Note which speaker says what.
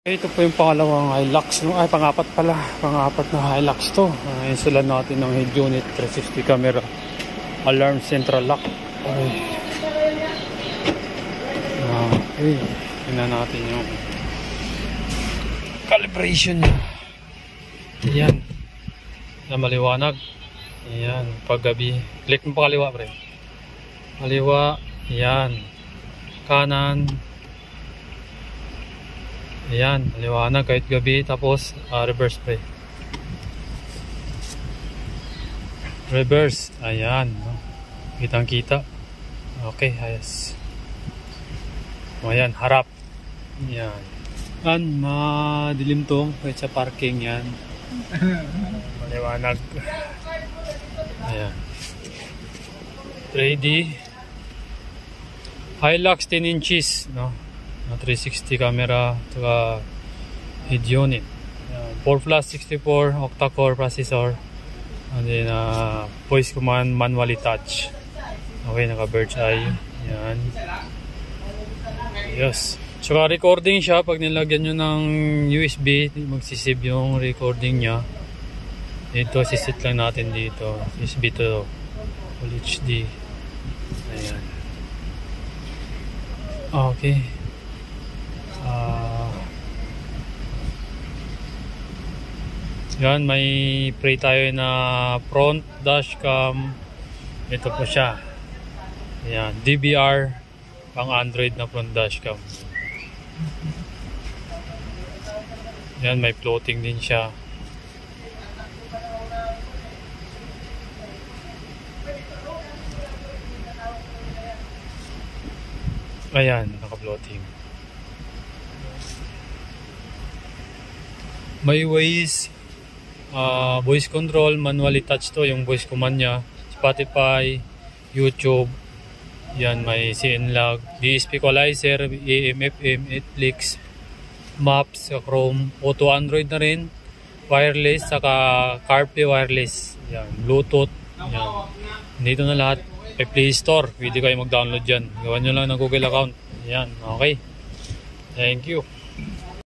Speaker 1: Ito po yung pangalawang Hilux, no? Ay, pangapat pala. Pangapat na Hilux to. Install natin ng head unit, 360 camera, alarm, central lock. Okay. Okay. Tingnan natin yung calibration niya. Ayan. Na maliwanag. Ayan. Paggabi. Click mo pa kaliwa, pre. Kaliwa. Ayan. Kanan. Ayan, maliwanag kahit gabi. Tapos reverse play. Reverse. Ayan, no? Kitang kita. Okay, ayos. Ayan, harap. Ayan. Ayan, madilim to kahit sa parking. Yan maliwanag. Ayan, 3D Hilux 10 inches, no? 360 camera, saka head unit, 4 plus 64 octa-core processor, and then voice command, manually touch. Okay, naka bird's eye. Yan. Yes. Saka recording siya. Pag nilagyan nyo ng USB, magsisave yung recording nya. Dito, sisit lang natin dito. USB to Full HD. Ayan. Okay. Yan, may pre tayo na front dashcam. Ito po siya. Yan, DVR pang Android na front dashcam. Yan, may floating din siya. Ayan, naka-floating. May voice control, manually touch to yung voice command nya. Spotify, YouTube. Yan, may CNLog, DSP equalizer, AM, FM, Netflix, Maps, Chrome, Auto Android na rin, wireless, saka CarPlay wireless. Yan, Bluetooth. Yan. Dito na lahat. May Play Store. Pwede kayo mag-download dyan. Gawan nyo lang ng Google account. Yan, okay. Thank you.